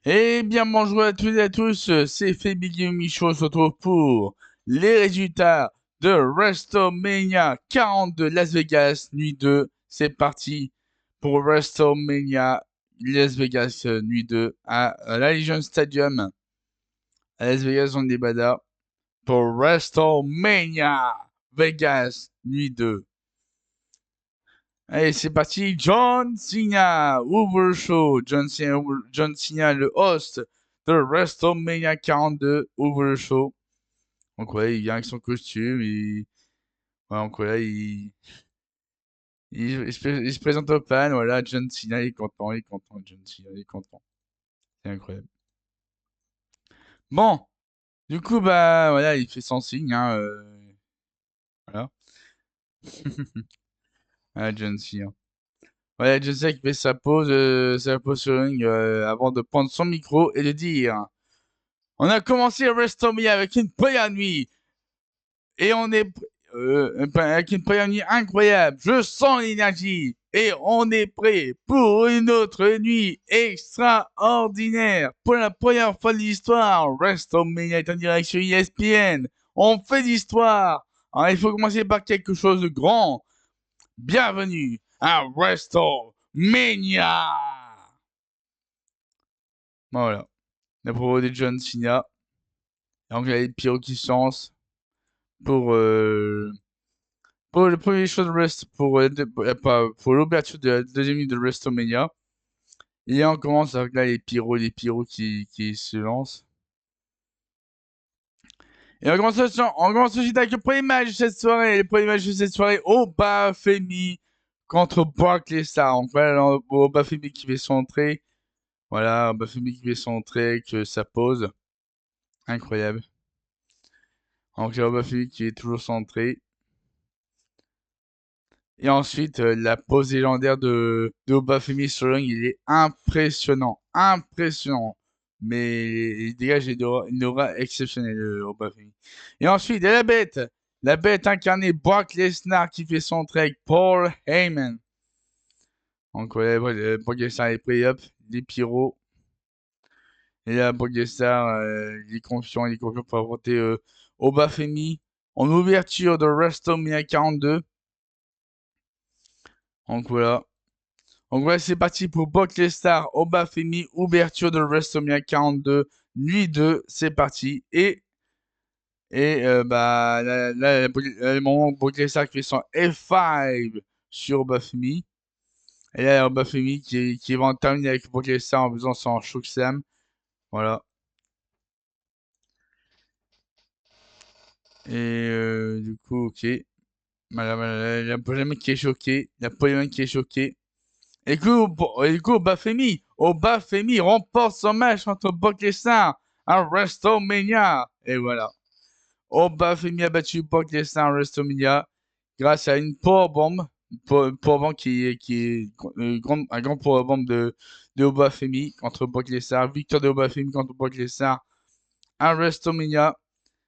Eh bien, bonjour à toutes et à tous, c'est Fabien Michaud, on se retrouve pour les résultats de WrestleMania 42 Las Vegas, nuit 2. C'est parti pour WrestleMania Las Vegas, nuit 2 à l'Allegiant Stadium à Las Vegas, on Nevada, pour WrestleMania Vegas, nuit 2. Allez, c'est parti. John Cena, ouvre le show. John Cena, le host de WrestleMania 42, ouvre le show. Donc, ouais, il vient avec son costume. Ouais, donc, voilà, il se présente aux fans. Voilà, John Cena, il est content, il est content. John Cena, il est content. C'est incroyable. Bon, du coup, bah, voilà, il fait son signe. Hein, voilà. Voilà, John Cena. Voilà, John Cena qui fait sa pause sur le ring avant de prendre son micro et de dire. On a commencé WrestleMania avec une première nuit et on est avec une première nuit incroyable. Je sens l'énergie et on est prêt pour une autre nuit extraordinaire. Pour la première fois de l'histoire, WrestleMania est en direct sur ESPN. On fait l'histoire. Alors, il faut commencer par quelque chose de grand. Bienvenue à WrestleMania. Voilà. La promo de John Cena. Donc, il y a les pyros qui se lancent pour le premier show de pour l'ouverture de la deuxième nuit de WrestleMania. Et on commence avec là les pyros qui se lancent. Et on commence tout de suite avec le premier match de cette soirée. Le premier match de cette soirée, Oba Femi contre Brock Lesnar. Donc voilà, Oba Femi qui fait son entrée. Voilà, Oba Femi qui fait son entrée, que ça pose. Incroyable. Donc il y a Oba Femi qui est toujours son entrée. Et ensuite, la pose légendaire de Obafemi sur le ring, il est impressionnant. Impressionnant. Mais il dégage une aura exceptionnelle, Obafemi. Et ensuite, il y a la bête. La bête incarnée Brock Lesnar qui fait son entrée avec Paul Heyman. Donc, ouais, Brock Lesnar est prêt, hop, les pyros. Et là, Brock Lesnar, il est confiant pour affronter Obafemi en ouverture de WrestleMania 42. Donc, voilà. Donc voilà, c'est parti pour Brock Lesnar, Obafemi, ouverture de WrestleMania 42, nuit 2, c'est parti. Bah, le moment où Brock Lesnar qui fait son F5 sur Obafemi. Et là, Obafemi qui va en terminer avec Brock Lesnar en faisant son chokeslam. Voilà. Et du coup, ok. Voilà, il y a Polémique qui est choqué. Il y a Polémique qui est choqué. Et du coup, Obafemi remporte son match contre Brock Lesnar à WrestleMania. Et voilà. Obafemi a battu Brock Lesnar à WrestleMania grâce à une powerbomb. Une powerbomb qui est un grand powerbomb de Obafemi contre Brock Lesnar. Victoire de Obafemi contre Brock Lesnar à WrestleMania.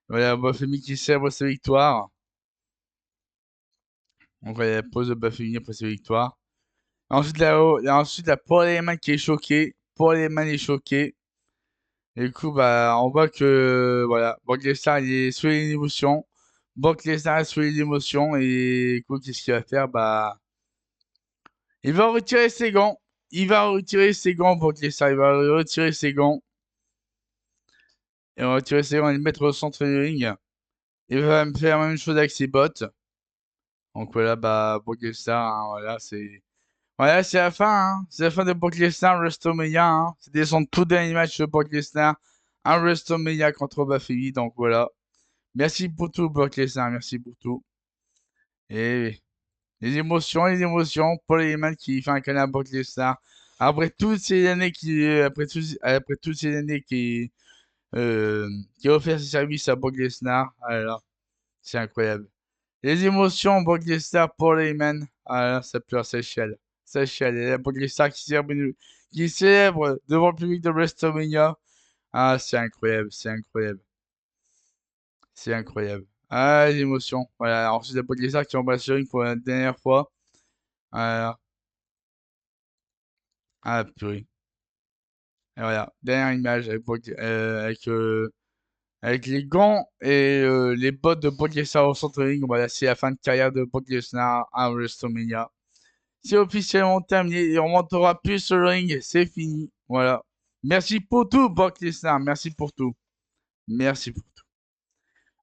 Voilà, Obafemi qui célèbre sa victoire. On va la pause de Obafemi après sa victoire. Ensuite, la Paul Heyman qui est choqué. Paul Heyman est choqué. Et du coup, bah, on voit que, voilà, Brock Lesnar, il est sous les émotions. Brock Lesnar est sous les émotions. Et du coup, qu'est-ce qu'il va faire? Bah, il va retirer ses gants. Il va retirer ses gants, Brock Lesnar. Il va retirer ses gants. Il va retirer ses gants et les mettre au centre du ring. Il va me faire la même chose avec ses bottes. Donc voilà, bah, Brock Lesnar, hein, voilà, c'est. Voilà, c'est la fin, hein. C'est la fin de Brock Lesnar WrestleMania, hein. C'était son tout dernier match de Brock Lesnar à WrestleMania contre Obafemi. Donc voilà. Merci pour tout, Brock Lesnar. Merci pour tout. Et les émotions. Paul Heyman qui fait un câlin à Brock Lesnar. Après toutes ces années qui a offert ses services à Brock Lesnar. Alors, c'est incroyable. Les émotions, Brock Lesnar, Paul Heyman. Ah, ça pleure, ça chiale. Ça chiale. Et la Brock Lesnar qui célèbre devant le public de WrestleMania. Ah, c'est incroyable, c'est incroyable. C'est incroyable. Ah, les émotions. Voilà. Ensuite, la Brock Lesnar qui embrasse le ring pour la dernière fois. Voilà. Ah, purée. Et voilà, dernière image avec les gants et les bottes de Brock Lesnar au centre ring. Voilà, c'est la fin de carrière de Brock Lesnar à WrestleMania. C'est officiellement terminé. Il ne remontera plus sur le ring. C'est fini. Voilà. Merci pour tout, Brock Lesnar. Merci pour tout. Merci pour tout.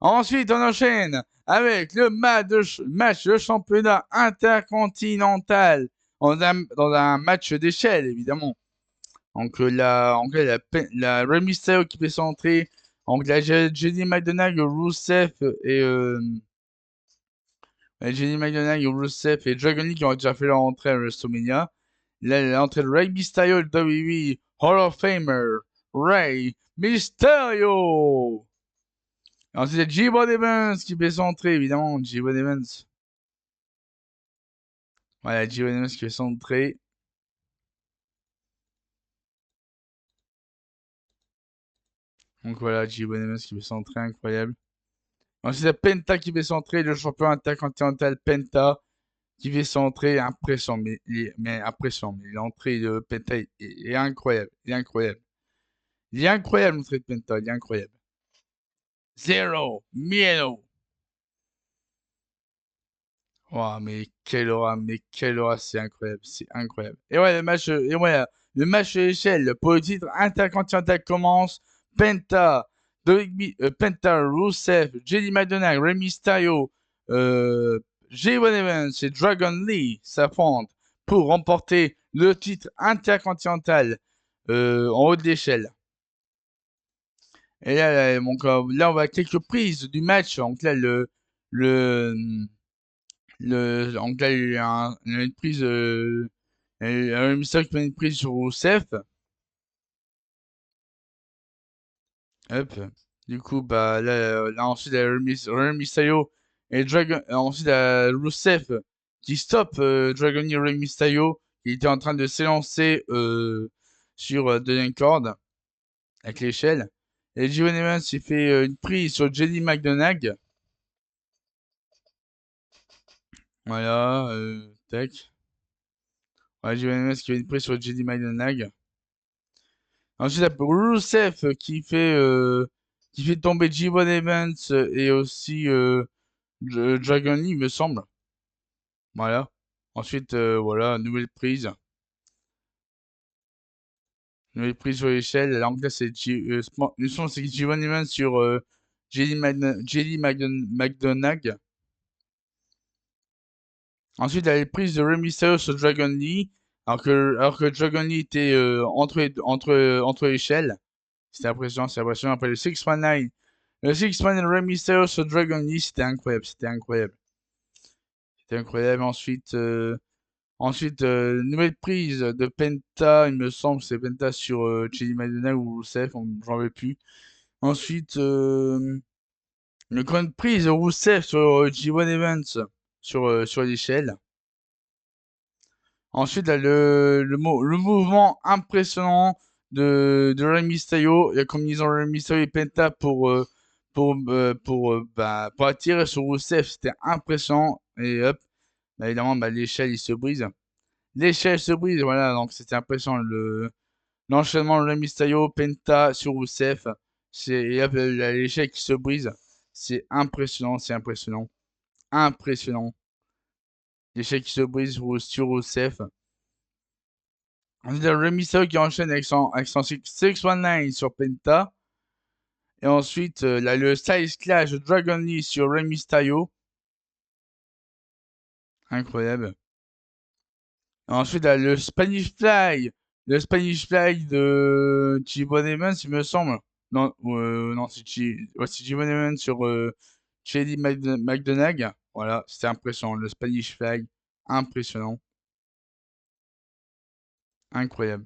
Ensuite, on enchaîne avec le match de championnat intercontinental dans un match d'échelle, évidemment. Donc, la Rey Mysterio qui fait son entrée. Donc, la Jenny McDonagh, Rusev et Jenny McDonagh, Rusev et Dragon Lee qui ont déjà fait leur entrée à WrestleMania. L'entrée de Rey Mysterio, le WWE Hall of Famer, Rey Mysterio. Ensuite, c'est J-Bod Evans qui fait son entrée, évidemment. J-Bod Evans. Voilà, J-Bod Evans qui fait son entrée. Donc voilà, J-Bod Evans qui fait son entrée, incroyable. Ensuite, c'est Penta qui fait son entrée, le champion intercontinental Penta qui fait son entrée, impressionnant. Mais impressionnant. Mais l'entrée de Penta est incroyable. Il est incroyable. Il est incroyable, l'entrée de Penta. Il est incroyable. Zero, Miedo. Wow, mais quelle aura, c'est incroyable, c'est incroyable. Et ouais, le match de l'échelle pour le titre intercontinental commence. Penta, Rusev, JD McDonagh, Rey Mysterio, J1 Evans et Dragon Lee s'affrontent pour remporter le titre intercontinental en haut de l'échelle. Et là, donc, là, on va quelques prises du match. Donc là, donc là, il y a une prise, un mystère qui fait une prise sur Rousseff. Hop. Du coup, bah là ensuite, il y a Rey Mysterio et Dragon. Ensuite, il y a Rousseff qui stoppe Dragon et Rey Mysterio qui était en train de s'élancer sur deuxième corde avec l'échelle. Et J.O. Evans il fait une prise sur Jenny McDonagh. Voilà, tac. Ouais, J.O. Evans qui fait une prise sur Jenny McDonagh. Ensuite, il y a Rusev qui fait tomber J1 Evans et aussi Dragon Lee, il me semble. Voilà. Ensuite, voilà, nouvelle prise. Nouvelle prise sur l'échelle. Là, en c'est J1 Evans sur McDonagh. Ensuite, il y a les prises de Rey Mysterio sur Dragon Lee. Alors que Dragon Lee était entre échelles. C'était impressionnant, c'est impressionnant. Après le 619, le 619 Rey Mysterio sur Dragon Lee, c'était incroyable, c'était incroyable. C'était incroyable. Ensuite, nouvelle prise de Penta, il me semble, c'est Penta sur Chili Madonna ou Rousseff, j'en veux plus. Ensuite, une grande prise de Rousseff sur G1 Events sur l'échelle. Ensuite, là, le mouvement impressionnant de Rey Mysterio, la combinaison Rey Mysterio et Penta pour attirer sur Rousseff, c'était impressionnant. Et hop, bah, évidemment, bah, l'échelle, il se brise. L'échelle se brise, voilà, donc c'était impressionnant. L'enchaînement Rey Mysterio, Penta sur Rousseff, et hop, l'échelle qui se brise, c'est impressionnant, c'est impressionnant. Impressionnant. L'échelle qui se brise sur Rousseff. Ensuite, il y a Rey Mysterio qui enchaîne avec son 619 sur Penta. Et ensuite, là, le Styles Clash de Dragon Lee sur Rey Mysterio. Incroyable. Et ensuite, là, le Spanish Fly. Le Spanish Fly de J.Bon Evans, il me semble. Non, non c'est J.Bon Evans sur Shady McDonagh. Voilà, c'était impressionnant. Le Spanish Fly, impressionnant. Incroyable.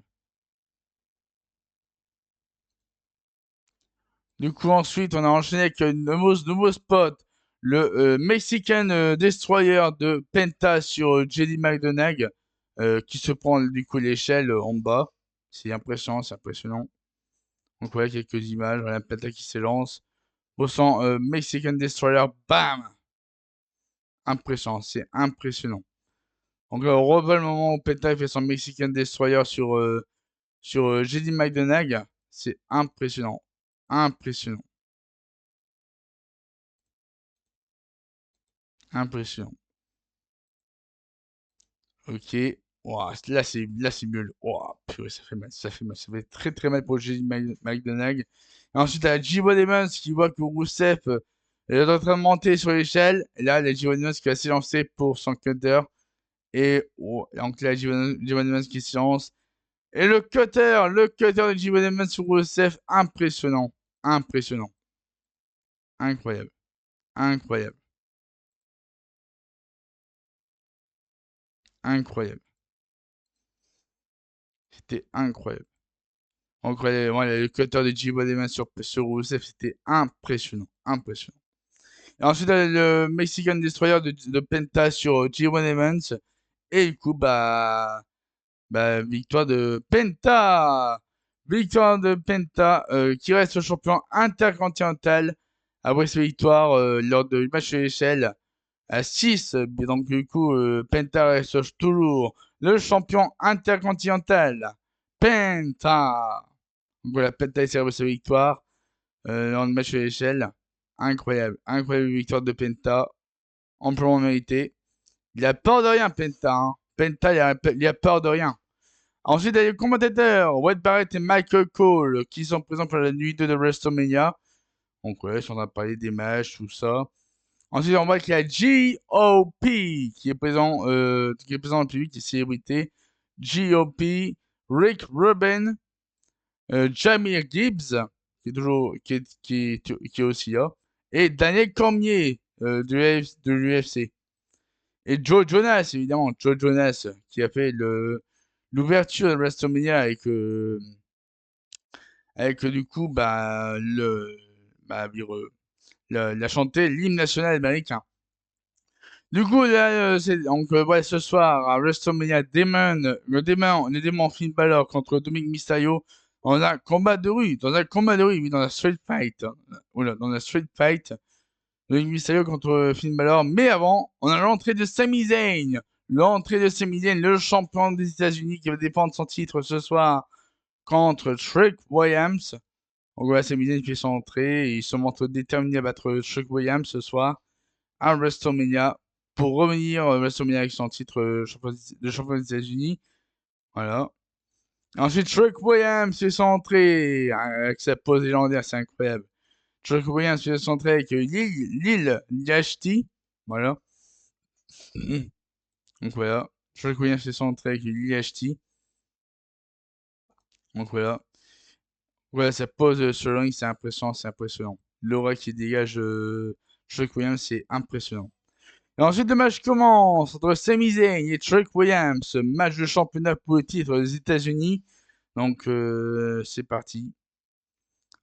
Du coup, ensuite, on a enchaîné avec un nouveau spot. Le Mexican Destroyer de Penta sur Jelly McDonagh qui se prend du coup l'échelle en bas. C'est impressionnant, c'est impressionnant. Donc voilà quelques images. Voilà Penta qui s'élance. Au sang Mexican Destroyer, bam! Impressionnant, c'est impressionnant. Donc là, on revoit le moment où Penta fait son Mexican Destroyer sur JD McDonagh, c'est impressionnant. Impressionnant. Impressionnant. Ok. Ouah, là, c'est mieux. Ouah, purée, ça fait mal. Ça fait mal. Ça fait très très mal pour JD McDonagh. Et ensuite, t'as J.Bo Evans qui voit que Rousseff est en train de monter sur l'échelle. Et là, il y a J.Bo Evans qui va s'élancer pour son cutter. Et donc là, J.Bo Evans qui s'élance. Et le cutter de J.Bo Evans sur Rousseff, impressionnant. Impressionnant. Incroyable. Incroyable. Incroyable. C'était incroyable. Incroyable. Voilà, le cutter de J.Bo Evans sur Rousseff, c'était impressionnant. Impressionnant. Et ensuite, le Mexican Destroyer de Penta sur J.Bo Evans. Et du coup, victoire de Penta. Victoire de Penta qui reste champion intercontinental après sa victoire lors du match de l'échelle à 6. Donc, du coup, Penta reste toujours le champion intercontinental. Penta. Donc, voilà, Penta célèbre sa victoire dans le match de l'échelle. Incroyable. Incroyable victoire de Penta. Amplement mérité. Il a peur de rien, Penta. Hein. Penta, il a peur de rien. Ensuite, il y a les commentateurs, Wade Barrett et Michael Cole, qui sont présents pour la nuit 2 de WrestleMania. Donc, ouais, ils sont en train de parler des matchs, tout ça. Ensuite, on voit qu'il y a G.O.P. qui est présent dans le public, des célébrités. G.O.P., Rick Rubin, Jamir Gibbs, qui est aussi là, et Daniel Cormier de l'UFC. Et Joe Jonas, évidemment, Joe Jonas, qui a fait l'ouverture de WrestleMania avec du coup, il a chanté l'hymne national américain. Du coup, là, ouais, ce soir, à WrestleMania, le démon Finn Balor contre Dominic Mysterio, dans un combat de rue, oui, dans un street fight. Oula, dans un street fight. Dominic Mysterio contre Finn Balor. Mais avant, on a l'entrée de Sami Zayn. L'entrée de Sami Zayn, le champion des États-Unis qui va défendre son titre ce soir contre Trick Williams. Donc voilà, Sami Zayn fait son entrée et il se montre déterminé à battre Trick Williams ce soir à WrestleMania pour revenir à WrestleMania avec son titre de champion des États-Unis. Voilà. Ensuite, Trick Williams fait son entrée avec sa pose légendaire, c'est incroyable. Trick Williams fait son entrée avec Lil Yachty. Voilà. Donc voilà. Trick Williams fait son entrée avec Lil Yachty. Donc voilà. Voilà, sa pose sur le ring, c'est impressionnant, c'est impressionnant. L'aura qui dégage Trick Williams, c'est impressionnant. Et ensuite, le match commence entre Sami Zayn et Trick Williams, match de championnat pour le titre des États-Unis. Donc, c'est parti.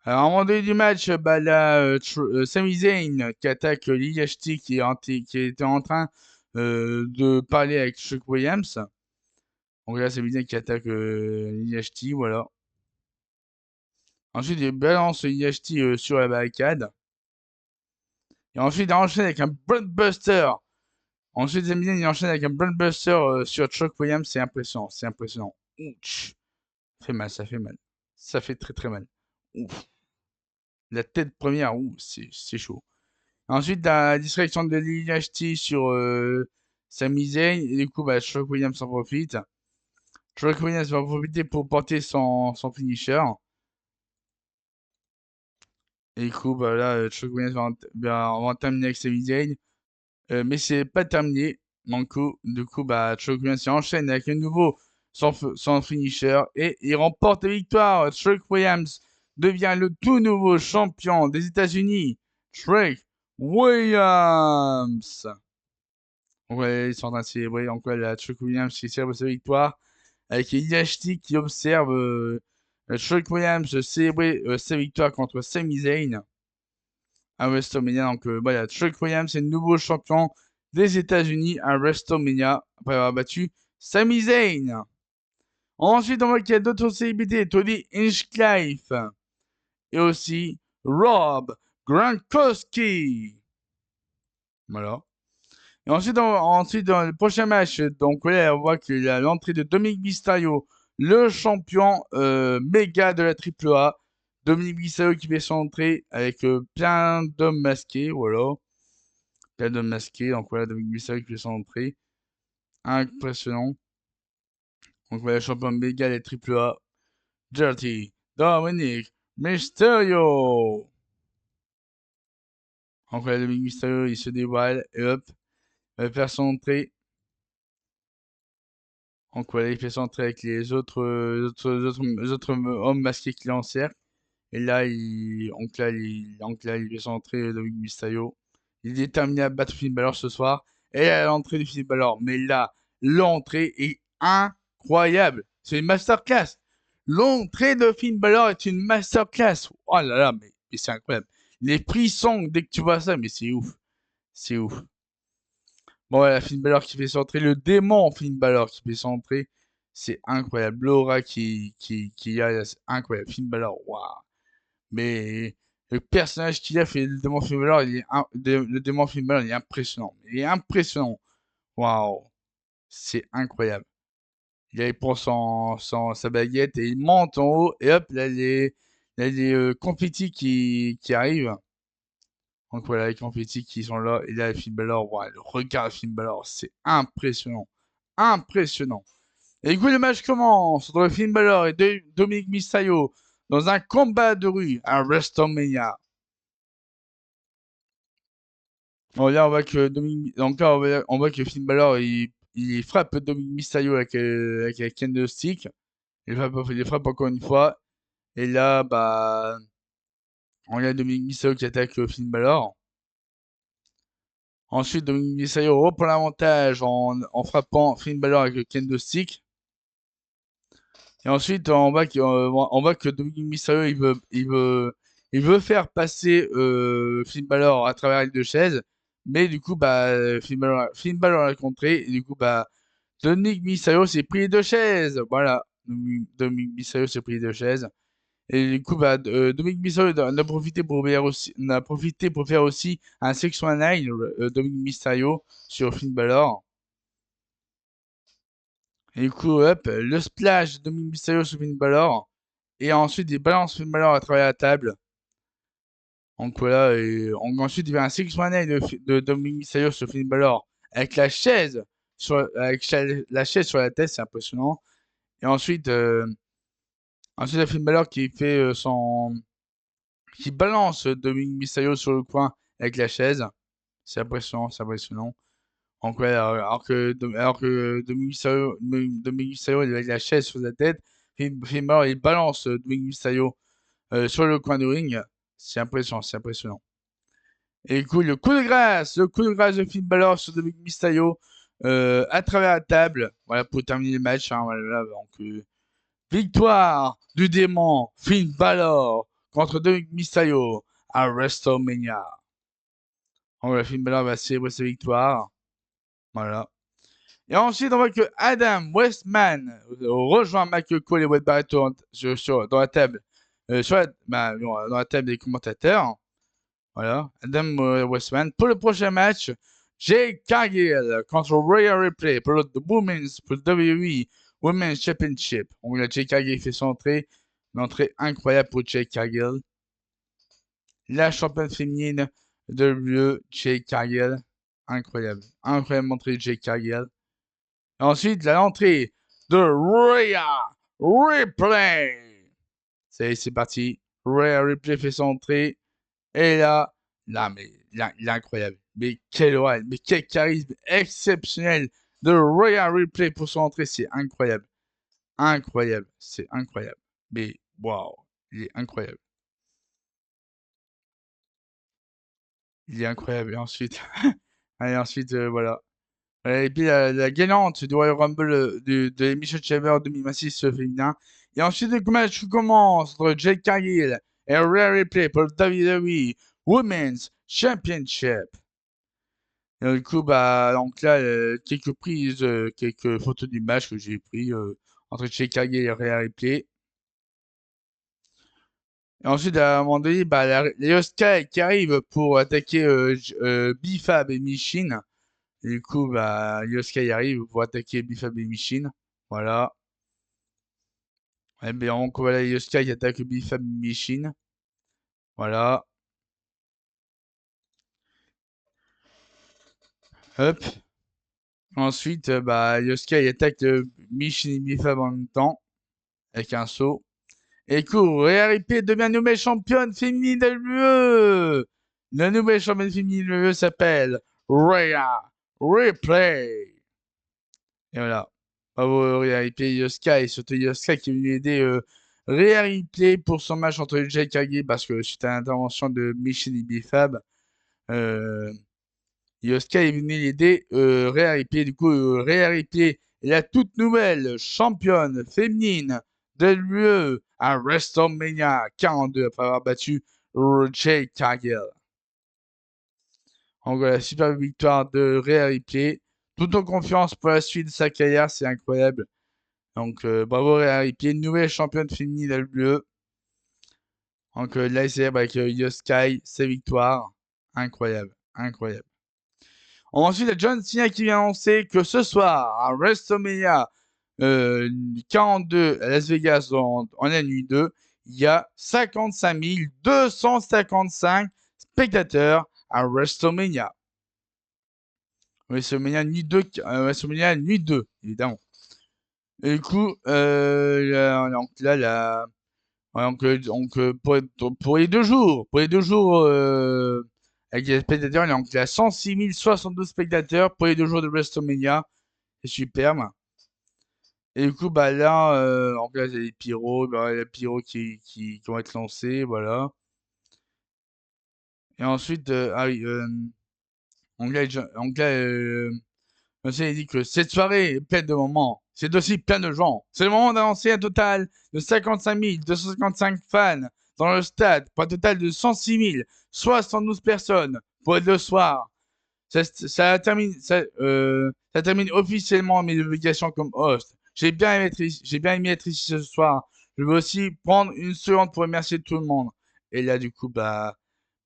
Alors, à un moment donné du match, là, Sami Zayn qui attaque Liyashti qui était en train de parler avec Trick Williams. Donc là, Sami Zayn qui attaque Liyashti, voilà. Ensuite, il balance Liyashti sur la barricade. Et ensuite, il enchaîne avec un Bloodbuster. Ensuite, Sami Zayn, il enchaîne avec un Bloodbuster sur Trick Williams. C'est impressionnant, c'est impressionnant. Ouch. Ça fait mal, ça fait mal. Ça fait très très mal. Ouf. La tête première, ouh, c'est chaud. Ensuite, la distraction de Liliashti sur Sami Zayn. Et du coup, Trick Williams en profite. Trick Williams va en profiter pour porter son finisher. Et du coup, là, Trick Williams va terminer avec Sami Zayn. Mais c'est pas terminé. Donc, du coup, Trick Williams enchaîne avec un nouveau son finisher et il remporte la victoire. Trick Williams devient le tout nouveau champion des États-Unis. Trick Williams. Ouais, ils sont en train de célébrer. Donc, la Trick Williams qui célèbre sa victoire avec Yashti qui observe Trick Williams célébrer sa victoire contre Sami Zayn à WrestleMania. Donc, voilà, Trick Williams est le nouveau champion des États-Unis à WrestleMania après avoir battu Sami Zayn. Ensuite, on voit qu'il y a d'autres célébrités, Tony Hinchcliffe et aussi Rob Gronkowski. Voilà. Et ensuite, dans le prochain match, donc là, on voit qu'il y a l'entrée de Dominic Mysterio le champion méga de la AAA, Dominique Mysterio qui fait son entrée avec plein d'hommes masqués, voilà. Plein d'hommes masqués, donc voilà, Dominique Mysterio qui fait son entrée. Impressionnant. Donc voilà, le champion méga de la AAA, Dirty Dominique Mysterio. Donc voilà, Dominique Mysterio, il se dévoile, et hop, il va faire son entrée. Donc voilà, il fait son entrée avec les autres hommes masqués qui l'encerclent. Et là, il fait son entrée Dominique Mysterio. Il est déterminé à battre Finn Balor ce soir. Et à l'entrée de Finn Balor. Mais là, l'entrée est incroyable. C'est une masterclass. L'entrée de Finn Balor est une masterclass. Oh là là, mais c'est incroyable. Les frissons dès que tu vois ça, mais c'est ouf. C'est ouf. Bon, voilà, Finn Balor qui fait son entrée. Le démon Finn Balor qui fait son entrée. C'est incroyable. L'aura qui a, c'est incroyable. Finn Balor, waouh. Mais le personnage qu'il a fait, le démon Finn Balor, le démon Finn Balor, il est impressionnant. Il est impressionnant. Waouh. C'est incroyable. Il prend sa baguette et il monte en haut. Et hop, là, les confettis qui arrivent. Donc voilà, les confettis qui sont là. Et là, Finn Balor, ouais, le regard de Finn Balor, c'est impressionnant. Impressionnant. Et du coup, le match commence entre Finn Balor et Dominique Mysterio dans un combat de rue à WrestleMania. Bon, là, on voit que donc là, on voit que Finn Balor, il frappe Dominique Mysterio avec un candlestick. Il frappe encore une fois. Et là, bah, on a Dominique Mysterio qui attaque Finn Balor. Ensuite, Dominique Mysterio reprend l'avantage en frappant Finn Balor avec le candlestick. Et ensuite, on voit que Dominique Mysterio, il veut faire passer Finn Balor à travers les deux chaises. Mais du coup, bah, Finn Balor l'a contré. Et du coup, bah, Dominique Mysterio s'est pris les deux chaises. Voilà. Dominique Mysterio s'est pris les deux chaises. Et du coup, bah, Dominique Mysterio en a profité pour faire aussi un Section 9, Dominique Mysterio, sur Finn Balor. Et du coup, hop, le splash de Dominique Mysterio sur Finn Balor. Et ensuite, il balance Finn Balor à travers la table. Donc voilà, ensuite, il y a un Section 9 de Dominique Mysterio sur Finn Balor avec la chaise la chaise sur la tête, c'est impressionnant. Et ensuite, il y a Finn Balor qui fait qui balance Dominique Mysterio sur le coin avec la chaise. C'est impressionnant, c'est impressionnant. Donc, ouais, alors que Dominique Mysterio il est avec la chaise sur la tête, Finn Balor il balance Dominique Mysterio sur le coin du ring. C'est impressionnant, c'est impressionnant. Et du coup, le coup de grâce de Finn Balor sur Dominique Mysterio à travers la table. Voilà pour terminer le match. Hein, voilà, donc, victoire du démon Finn Balor contre Dominic Mysterio à WrestleMania. Donc, Finn Balor va célébrer sa victoire. Voilà. Et ensuite, on voit que Adam Westman rejoint Michael Cole et Wade Barrett dans la table, dans la table des commentateurs. Voilà. Adam Westman. Pour le prochain match, Jake Cargill contre Rhea Ripley pour le WWE Women's Championship. Donc là, Jake Cargill fait son entrée. Une entrée incroyable pour Jake Cargill. La championne féminine de l'UE, Jake Cargill. Incroyable. Incroyable entrée de Jake Cargill. Et ensuite, l'entrée de Rhea Ripley. C'est parti. Rhea Ripley fait son entrée. Et mais il est incroyable. Mais quel oral, mais quel charisme exceptionnel de Rhea Ripley pour son entrée. C'est incroyable. Incroyable. C'est incroyable. Mais waouh, il est incroyable. Il est incroyable. Et ensuite, allez, ensuite, voilà. Et puis la gagnante du Royal Rumble de l'émission Chamber 2026 féminin. Et ensuite, le match commence entre Jade Cargill et Rhea Ripley pour le WWE Women's Championship. Et du coup, bah, donc là, quelques prises, quelques photos du match que j'ai pris entre Jade Cargill et Rhea Ripley. Et ensuite, à un moment donné, bah, les Oscar qui arrivent pour attaquer Bifab et Michin. Et du coup, bah, Yosuke arrive pour attaquer Bifab et Michin. Voilà. Ouais, ben, donc voilà, Yosuke qui attaque Bifab Michin. Voilà. Hop. Ensuite, bah, Yosuke il attaque Michin et Bifab en même temps. Avec un saut. Et court, Rhea Ripley devient nouvelle championne féminine de l'UE. La nouvelle championne féminine de l'UE s'appelle Rhea Ripley. Et voilà. Bravo Rhea Ripley, Yosuke, et surtout Yosuke qui est venu aider Rhea Ripley pour son match entre Jake Kage parce que suite à l'intervention de Michin et Bifab, euh, Yosuke est venu l'aider Rhea Ripley. Du coup, Rhea Ripley est la toute nouvelle championne féminine de l'UE à WrestleMania 42 après avoir battu Jade Cargill. Donc voilà, super victoire de Rhea Ripley. Toute en confiance pour la suite de sa carrière, c'est incroyable. Donc bravo Rhea Ripley, nouvelle championne féminine de l'UE. Donc là, il célèbre avec Yosuke sa victoire. Incroyable, incroyable. Ensuite, il y a John Cena qui vient annoncer que ce soir, à WrestleMania 42 à Las Vegas en la nuit 2, il y a 55 255 spectateurs à WrestleMania. WrestleMania nuit 2, WrestleMania nuit 2, évidemment. Et du coup, donc là, pour les 2 jours, avec les spectateurs, donc il y a 106 072 spectateurs pour les 2 jours de WrestleMania. C'est superbe. Et du coup, bah là, en place, il y a les pyros, bah, les pyros qui vont être lancés, voilà. Et ensuite, ah oui, donc là, monsieur, il dit que cette soirée est pleine de moments. C'est aussi plein de gens. C'est le moment d'annoncer un total de 55 255 fans dans le stade, pour un total de 106 072 personnes pour le soir. Ça termine officiellement mes obligations comme host. J'ai bien aimé être ici ce soir. Je veux aussi prendre une seconde pour remercier tout le monde. Et là, du coup, bah,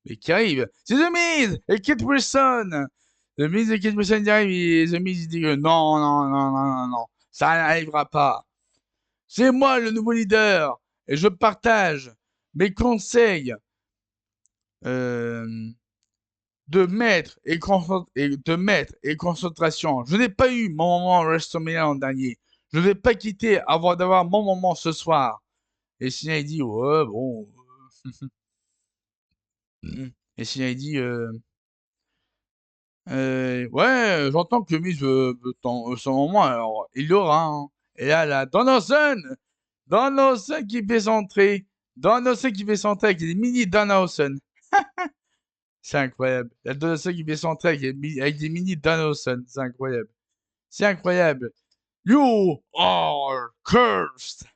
mais qui arrive, c'est The Miz et Kate Wilson. The Miz et Kate Wilson arrivent et The Miz dit que non, non, non, non, non, non, ça n'arrivera pas. C'est moi le nouveau leader et je partage mes conseils de maître et concentration. Je n'ai pas eu mon moment WrestleMania l'an dernier. Je ne vais pas quitter avant d'avoir mon moment ce soir. Et Cena il dit ouais bon. Et Cena il dit ouais, j'entends que Miz veut son moment, alors il l'aura. Hein. Et là, Danielson qui fait son entrée. Danielson qui fait son entrée avec les mini Danielson. C'est incroyable. Il y a Danielson qui fait son entrée avec des mini Danielson. C'est incroyable. C'est incroyable. You are cursed.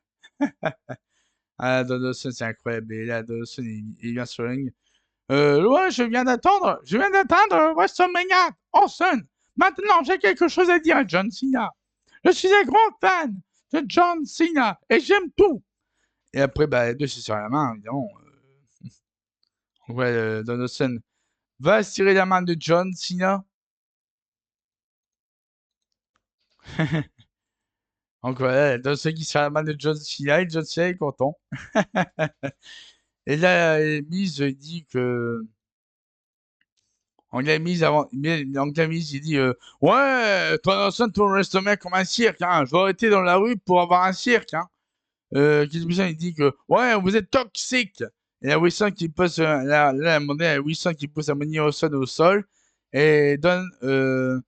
Ah, Danielson, c'est incroyable. Et là, Danielson, il vient sur le ring. Ouais, je viens d'atteindre WrestleMania Awesome. Maintenant, j'ai quelque chose à dire à John Cena. Je suis un grand fan de John Cena et j'aime tout. Et après, bah, les deux, c'est sur la main, évidemment. Ouais, Danielson va tirer la main de John Cena. Donc voilà, Danielson qui tire la main de John Cena et John Cena est content. Et là, Miz dit que on l'a mise avant. Donc la mise, il dit ouais, Danielson tourne WrestleMania comme un cirque. Hein. Je vais arrêter dans la rue pour avoir un cirque. Hein. Keith Wilson, il dit que ouais, vous êtes toxique. Et la Wilson qui pousse là, à un moment donné, Wilson qui pousse à Manny Wilson au sol. Et Danielson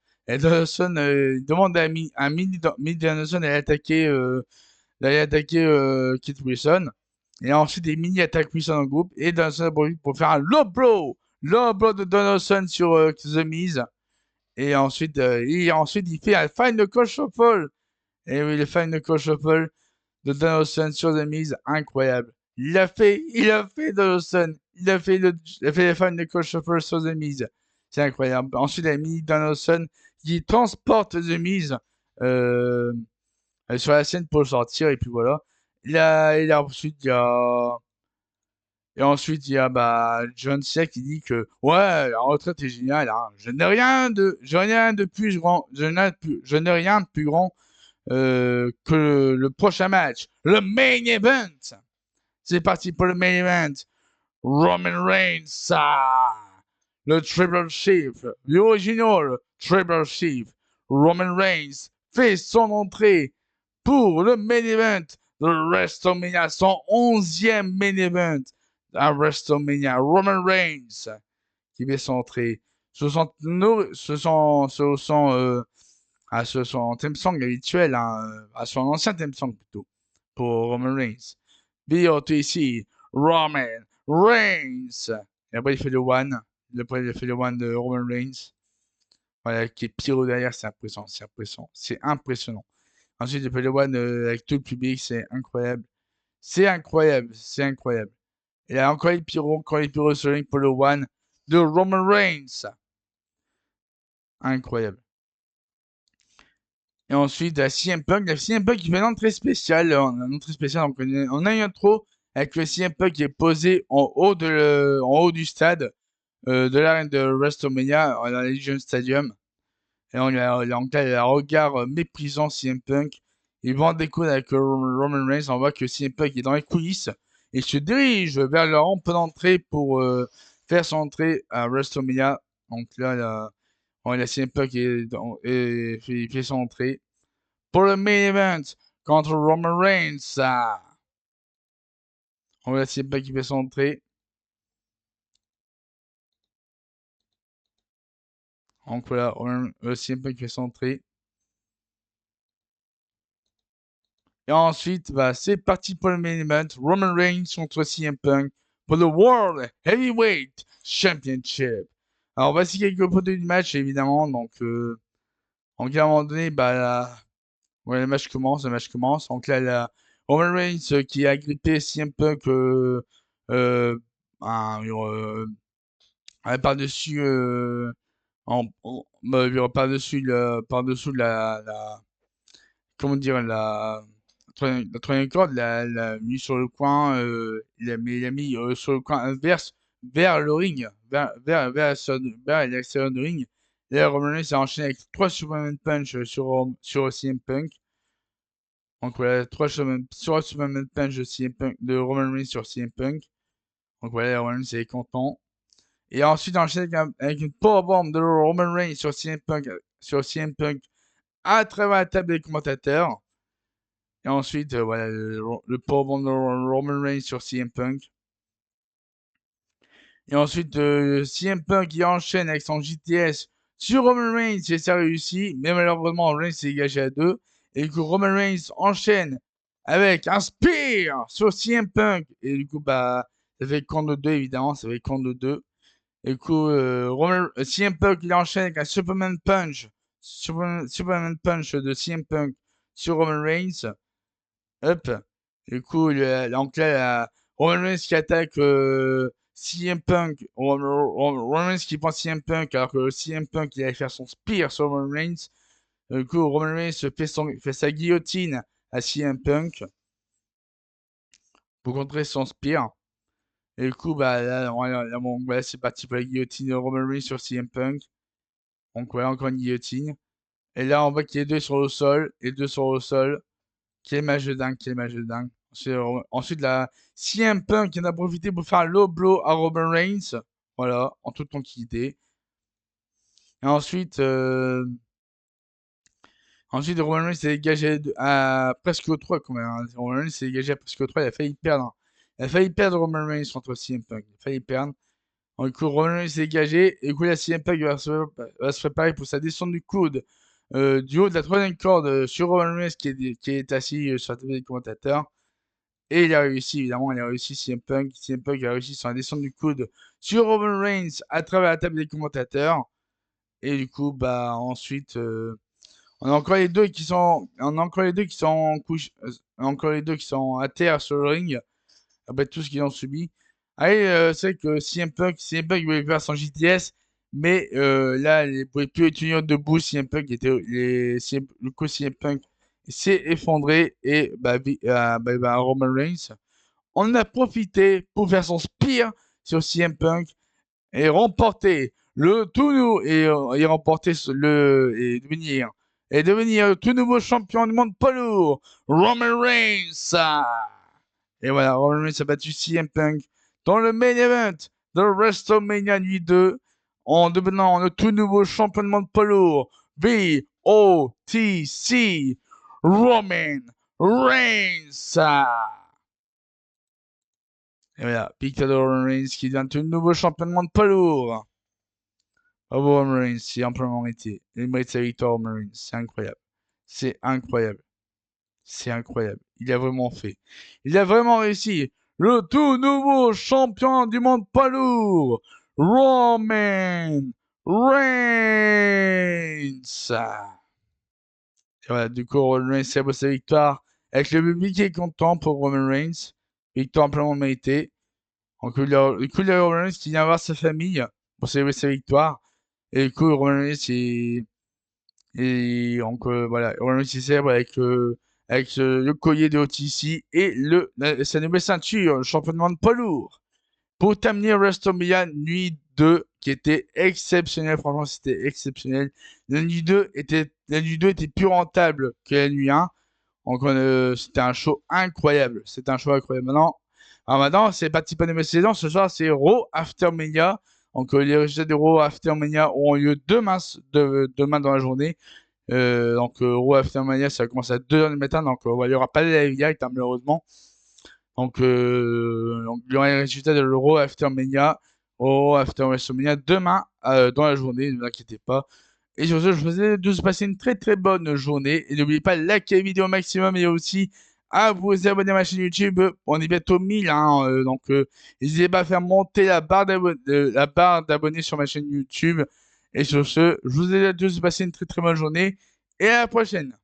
demande à Mini Danielson d'aller attaquer Keith Wilson. Et ensuite, les mini attaquent Wilson en groupe. Et Danielson pour faire un low blow. Low blow de Danielson sur The Miz. Et ensuite, il fait un Final Call Shuffle. Et oui, le Final Call Shuffle de Danielson sur The Miz, incroyable. Il a fait Danielson. Il a fait le Final Call Shuffle sur The Miz. C'est incroyable. Ensuite, il a mis Danielson qui transporte The Miz sur la scène pour le sortir. Et puis voilà. Ensuite, il y a bah, John Cena qui dit que ouais, la retraite est géniale. Hein. Je n'ai rien de plus grand. Je n'ai rien de plus grand que le prochain match, le main event. C'est parti pour le main event. Roman Reigns, le Tribal Chief, l'original Tribal Chief. Roman Reigns fait son entrée pour le main event de WrestleMania, son 11e main event à WrestleMania. Roman Reigns qui fait son entrée sur son theme song habituel, à son ancien theme song plutôt, pour Roman Reigns. BOTC, Roman Reigns. Et après, il fait le one. Après, il fait le one de Roman Reigns. Voilà, qui est pyro derrière, c'est impressionnant, c'est impressionnant. C'est impressionnant. Ensuite, il fait le one avec tout le public, c'est incroyable. C'est incroyable, c'est incroyable. Et a encore les pyro sur le ring pour le one de Roman Reigns. Incroyable. Et ensuite, la CM Punk qui fait une entrée spéciale. Donc on a une intro avec le CM Punk qui est posé en haut du stade de l'arène de WrestleMania, dans la Legion Stadium. Et on a un regard méprisant CM Punk. Ils vont en découdre avec Roman Reigns. On voit que CM Punk est dans les coulisses et se dirige vers la rampe d'entrée pour faire son entrée à WrestleMania. Donc là, la CM Punk fait son entrée pour le main event contre Roman Reigns. On voit la CM Punk qui fait son entrée. Donc voilà, CM Punk fait son entrée. Et ensuite, c'est parti pour le main event. Roman Reigns contre CM Punk pour le World Heavyweight Championship. Alors, voici quelques photos du match, évidemment. Donc, à un moment donné, le match commence. Donc là, Roman Reigns qui a grippé CM Punk par-dessus par-dessous la comment dire, la troisième corde, l'a mis sur le coin, il a mis sur le coin inverse vers le ring, vers l'extérieur du ring. Et là, Roman Reigns s'est enchaîné avec 3 Superman Punch sur CM Punk. Donc voilà, 3 Superman Punch de Roman Reigns sur CM Punk. Donc voilà, Roman Reigns est content. Et ensuite, il enchaîne avec une powerbomb de Roman Reigns sur CM Punk à travers la table des commentateurs. Et ensuite, voilà, le powerbomb de Roman Reigns sur CM Punk. Et ensuite, CM Punk qui enchaîne avec son JTS sur Roman Reigns et ça réussit. Mais malheureusement, Reigns s'est dégagé à 2. Et du coup, Roman Reigns enchaîne avec un spear sur CM Punk. Et du coup, ça fait compte de 2, évidemment. Ça fait compte de 2. Et du coup, CM Punk il enchaîne avec un Superman Punch. Superman Punch de CM Punk sur Roman Reigns. Hop. Du coup, donc là, Roman Reigns qui attaque CM Punk. Roman Reigns qui prend CM Punk alors que CM Punk il allait faire son spear sur Roman Reigns. Du coup, Roman Reigns fait sa guillotine à CM Punk pour contrer son spear. Et du coup, là, c'est parti pour la guillotine de Roman Reigns sur CM Punk. Donc voilà, encore une guillotine. Et là, on voit qu'il y a 2 sur le sol. Et 2 sur le sol. Quel match de dingue, quel match de dingue. Ensuite, la CM Punk qui en a profité pour faire un low blow à Roman Reigns. Voilà, en toute tranquillité. Et ensuite, Roman Reigns s'est dégagé à presque au 3 quand même. Roman Reigns s'est dégagé à presque au 3. Il a failli perdre. Il a failli perdre Roman Reigns contre CM Punk. Il a failli perdre. Du coup, Roman Reigns s'est dégagé. Et du coup, la CM Punk va se préparer pour sa descente du coude du haut de la troisième corde sur Roman Reigns qui est assis sur la table des commentateurs. Et il a réussi, évidemment, CM Punk. CM Punk a réussi sur la descente du coude sur Roman Reigns à travers la table des commentateurs. Et du coup, ensuite, on a encore les deux qui sont, encore les deux qui sont à terre sur le ring après tout ce qu'ils ont subi. Allez, c'est vrai que CM Punk voulait faire son JTS, mais là, il ne pouvait plus tenir debout. CM Punk le coup CM Punk s'est effondré et Roman Reigns on a profité pour faire son spear sur CM Punk et remporter le tout et remporter et devenir et devenir le tout nouveau champion du monde poids lourd, Roman Reigns. Et voilà, Roman Reigns a battu CM Punk dans le main event de WrestleMania Nuit 2 en devenant le tout nouveau champion du monde poids lourd, VOTC, Roman Reigns. Et voilà, victoire de Roman Reigns qui devient le nouveau champion du monde poids lourd. Bravo Roman Reigns, c'est amplement mérité. Il mérite sa victoire Roman Reigns, c'est incroyable. C'est incroyable. C'est incroyable. Il a vraiment fait. Il a vraiment réussi. Le tout nouveau champion du monde poids lourd, Roman Reigns. Et voilà, du coup, Roman Reigns célèbre sa victoire avec le public qui est content pour Roman Reigns. Victoire amplement méritée. Donc, du coup, il y a Roman Reigns qui vient voir sa famille pour célébrer sa victoire. Et du coup, Roman Reigns et donc voilà, Roman Reigns célèbre avec le collier de OTC et sa nouvelle ceinture, le championnat de poids lourd. Pour terminer WrestleMania Nuit 2, qui était exceptionnel, franchement c'était exceptionnel. La nuit 2 était plus rentable que la nuit 1. Donc c'était un show incroyable. C'était un show incroyable. Maintenant c'est parti pour la nouvelle saison. Ce soir c'est Raw After Mania. Donc les résultats de Raw After Mania auront lieu demain dans la journée. Raw After Mania ça commence à 2h du matin. Donc il n'y aura pas de live direct malheureusement. Donc il y aura les résultats de l'Euro After Mania, Raw After WrestleMania demain dans la journée, ne vous inquiétez pas. Et sur ce, je vous souhaite de se passer une très très bonne journée. Et n'oubliez pas de liker la vidéo au maximum et aussi à vous abonner à ma chaîne YouTube. On est bientôt 1000, hein, n'hésitez pas à faire monter la barre d'abonnés sur ma chaîne YouTube. Et sur ce, je vous souhaite de se passer une très très bonne journée et à la prochaine.